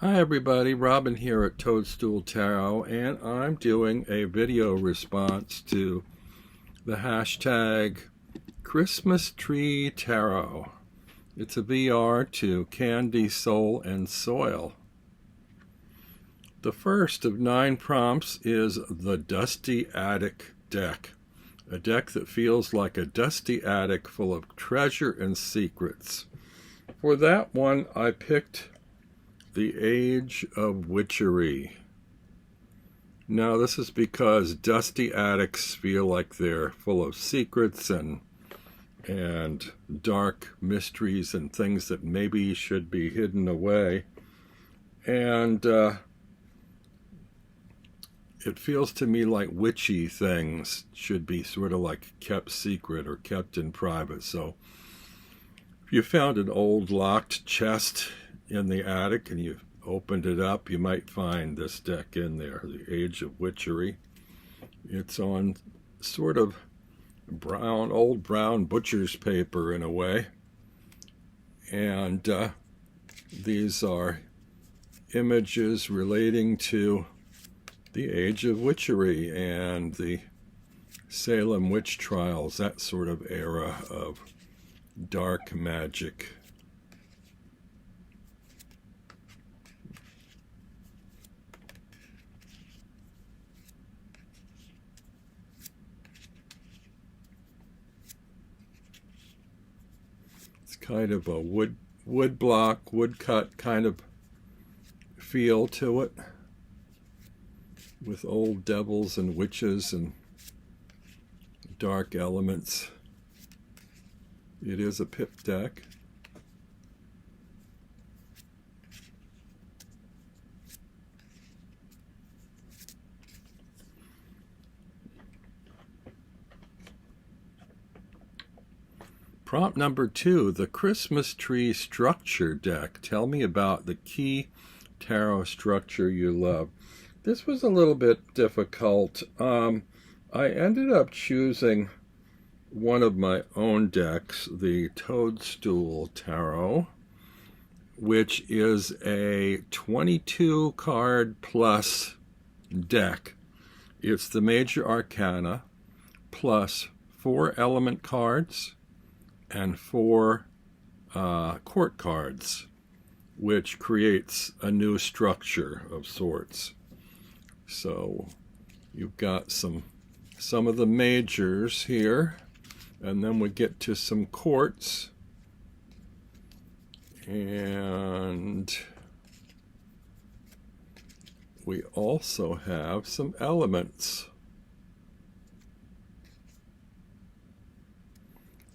Hi everybody, Robin here at Toadstool Tarot, and I'm doing a video response to the hashtag Christmas Tree Tarot. It's a VR to CandySoul&Soil. The first of 9 prompts is the Dusty Attic Deck, a deck that feels like a dusty attic full of treasure and secrets. For that one, I picked The Age of Witchery. Now, this is because dusty attics feel like they're full of secrets and dark mysteries and things that maybe should be hidden away. And it feels to me like witchy things should be sort of like kept secret or kept in private. So if you found an old locked chest in the attic and you opened it up, you might find this deck in there, The Age of Witchery. It's on sort of old brown butcher's paper in a way, and these are images relating to the Age of Witchery and the Salem witch trials, that sort of era of dark magic. It's kind of a wood block, woodcut kind of feel to it, with old devils and witches and dark elements. It is a pip deck. Prompt number 2, the Christmas Tree Structure Deck. Tell me about the key tarot structure you love. This was a little bit difficult. I ended up choosing one of my own decks, the Toadstool Tarot, which is a 22 card plus deck. It's the major arcana plus 4 element cards and 4 court cards, which creates a new structure of sorts. So you've got some of the majors here, and then we get to some courts, and we also have some elements.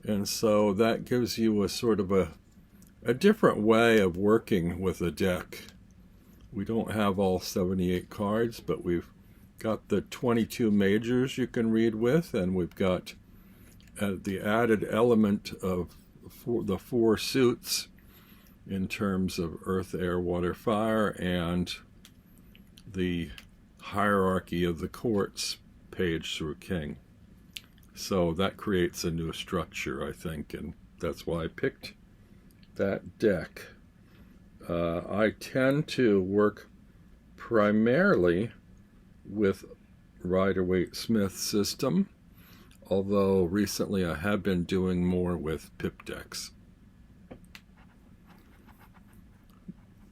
And so that gives you a sort of a different way of working with a deck. We don't have all 78 cards, but we've got the 22 majors you can read with, and we've got the added element of the 4 suits in terms of earth, air, water, fire, and the hierarchy of the courts, page through king. So that creates a new structure, I think, and that's why I picked that deck. I tend to work primarily with Rider-Waite-Smith system, although recently I have been doing more with pip decks.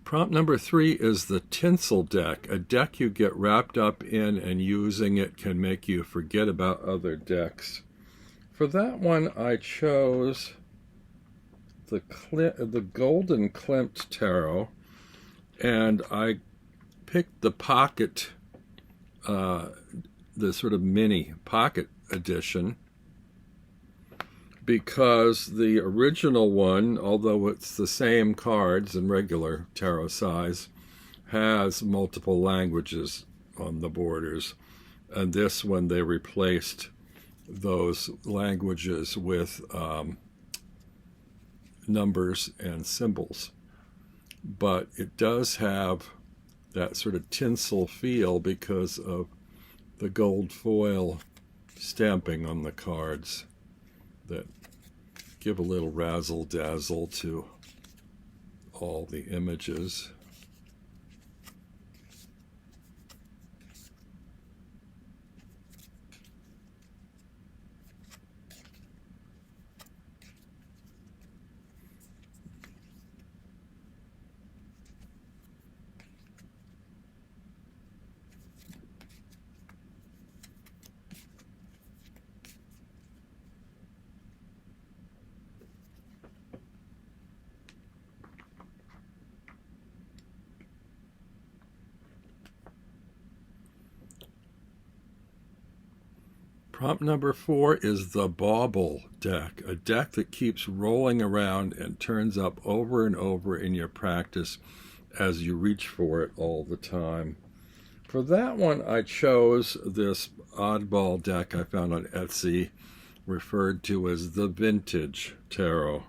Prompt number 3 is the Tinsel Deck, a deck you get wrapped up in, and using it can make you forget about other decks. For that one, I chose the Golden Klimt Tarot, and I picked the pocket, the sort of mini pocket edition, because the original one, although it's the same cards and regular tarot size, has multiple languages on the borders, and this one they replaced those languages with numbers and symbols. But it does have that sort of tinsel feel because of the gold foil stamping on the cards that give a little razzle-dazzle to all the images. Prompt number 4 is the Bauble Deck, a deck that keeps rolling around and turns up over and over in your practice as you reach for it all the time. For that one, I chose this oddball deck I found on Etsy, referred to as the Vintage Tarot.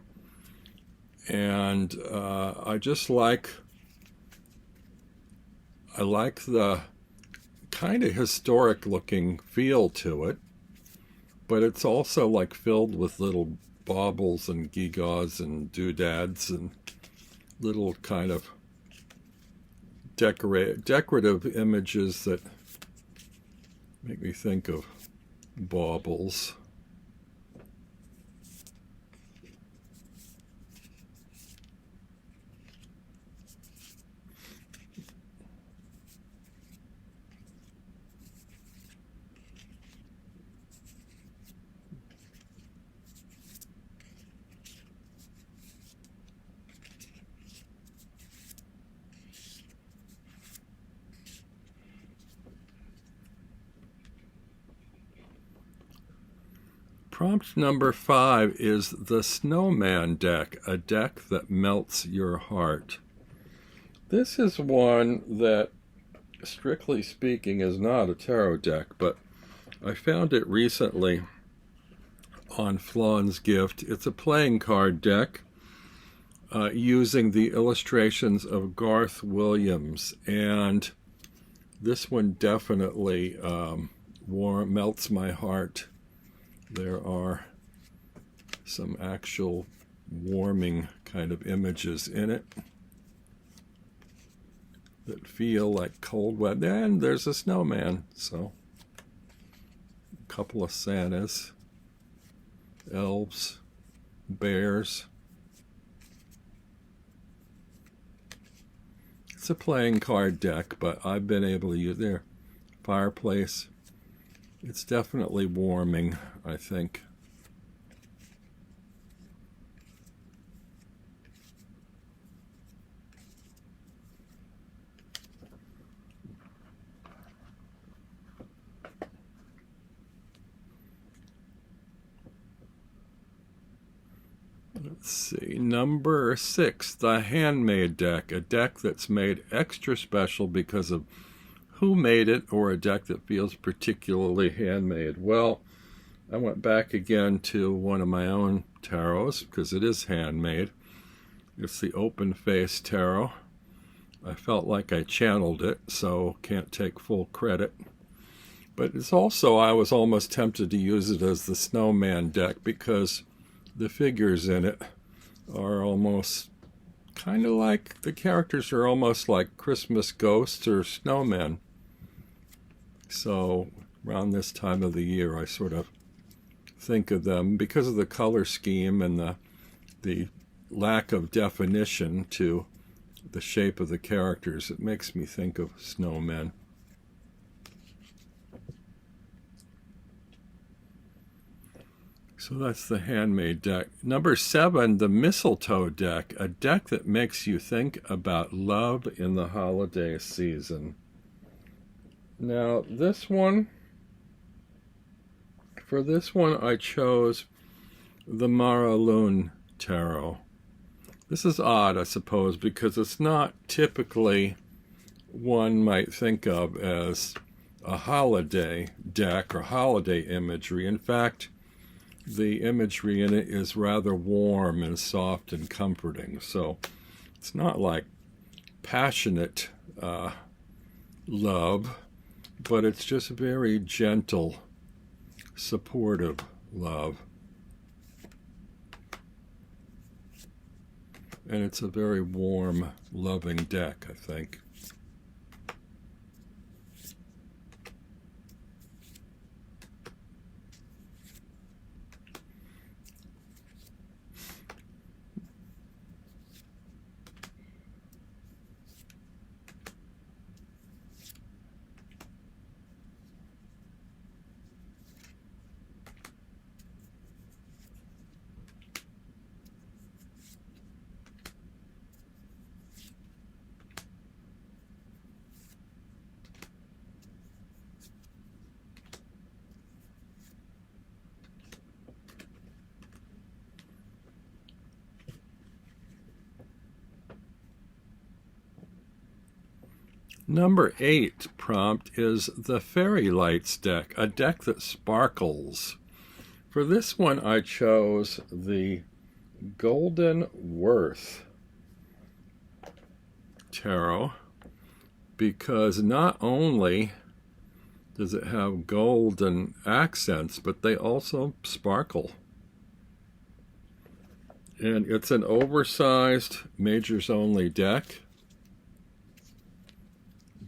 And I like the kind of historic looking feel to it, but it's also like filled with little baubles and gewgaws and doodads and little kind of decorative images that make me think of baubles. Prompt number 5 is the Snowman Deck, a deck that melts your heart. This is one that, strictly speaking, is not a tarot deck, but I found it recently on Flawn's Gift. It's a playing card deck using the illustrations of Garth Williams, and this one definitely melts my heart. There are some actual warming kind of images in it that feel like cold weather. And there's a snowman, so a couple of Santas, elves, bears. It's a playing card deck, but I've been able to use their fireplace. It's definitely warming, I think. Let's see, number 6, the Handmade Deck, a deck that's made extra special because of who made it, or a deck that feels particularly handmade. Well, I went back again to one of my own tarots because it is handmade. It's the Open Face Tarot. I felt like I channeled it, so can't take full credit. But it's also, I was almost tempted to use it as the Snowman Deck because the figures in it are almost kind of like, the characters are almost like Christmas ghosts or snowmen. So around this time of the year, I sort of think of them because of the color scheme and the lack of definition to the shape of the characters. It makes me think of snowmen. So that's the Handmade Deck. Number 7, the Mistletoe Deck, a deck that makes you think about love in the holiday season. Now, for this one, I chose the Maraloon Tarot. This is odd, I suppose, because it's not typically one might think of as a holiday deck or holiday imagery. In fact, the imagery in it is rather warm and soft and comforting. So it's not like passionate love, but it's just very gentle, supportive love. And it's a very warm, loving deck, I think. Number 8 prompt is the Fairy Lights deck, a deck that sparkles. For this one, I chose the Golden Worth Tarot because not only does it have golden accents, but they also sparkle. And it's an oversized majors only deck,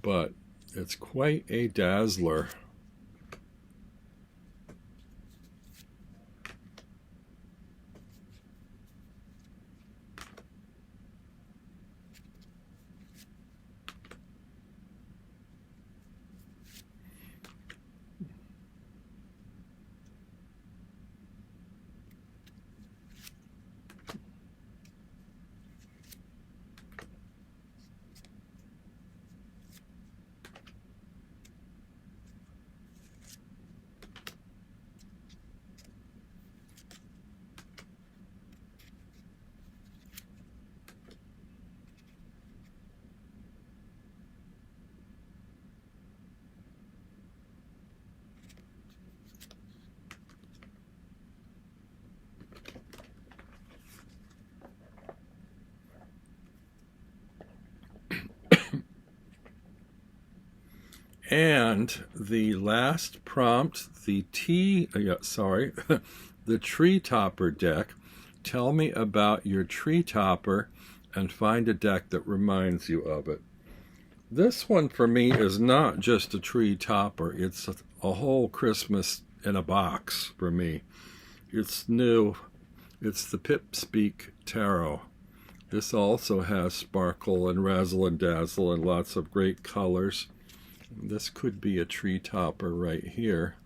but it's quite a dazzler. And the last prompt, the the Treet Topper deck. Tell me about your Treet Topper and find a deck that reminds you of it. This one for me is not just a Treet Topper. It's a whole Christmas in a box for me. It's new. It's the Plsying Tarot. This also has sparkle and razzle and dazzle and lots of great colors. This could be a Treet Topper right here.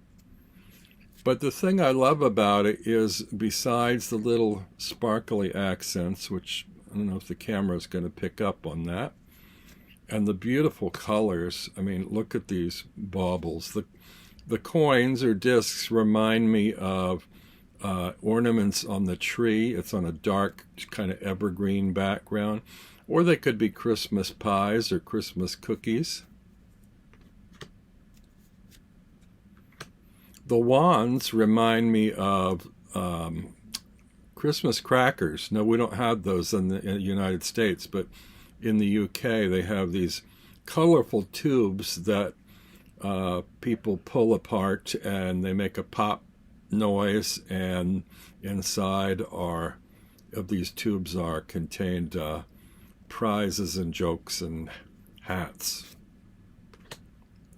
But the thing I love about it is, besides the little sparkly accents, which I don't know if the camera is going to pick up on that, and the beautiful colors. I mean, look at these baubles. The coins or discs remind me of ornaments on the tree. It's on a dark kind of evergreen background. Or they could be Christmas pies or Christmas cookies. The wands remind me of Christmas crackers. No, we don't have those in the United States, but in the UK they have these colorful tubes that people pull apart and they make a pop noise, and inside of these tubes are contained prizes and jokes and hats.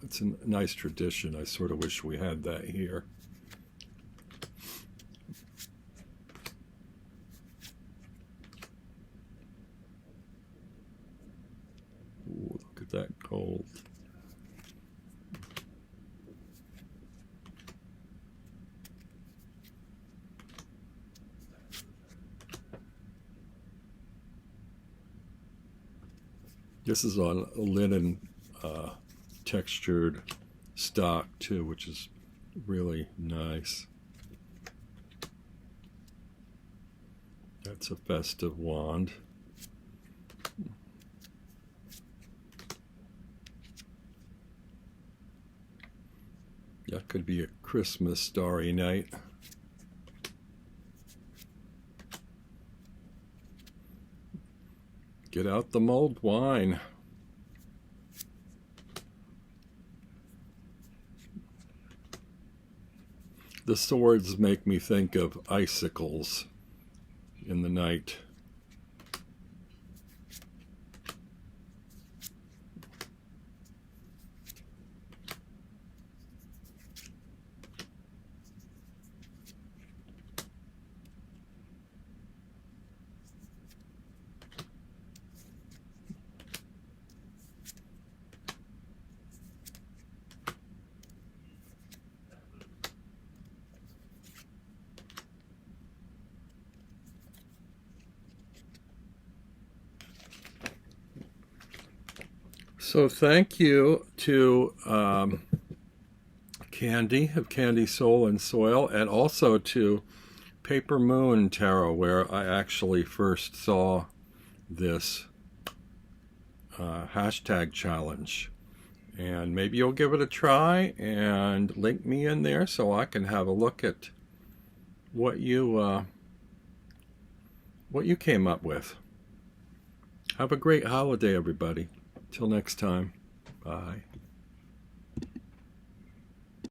It's a nice tradition. I sort of wish we had that here. Ooh, look at that gold. This is on linen textured stock too, which is really nice. That's a festive wand. That could be a Christmas Starry Night. Get out the mulled wine. The swords make me think of icicles in the night. So thank you to Candy of CandySoul&Soil, and also to Paper Moon Tarot, where I actually first saw this hashtag challenge. And maybe you'll give it a try and link me in there so I can have a look at what you came up with. Have a great holiday, everybody. Till next time. Bye.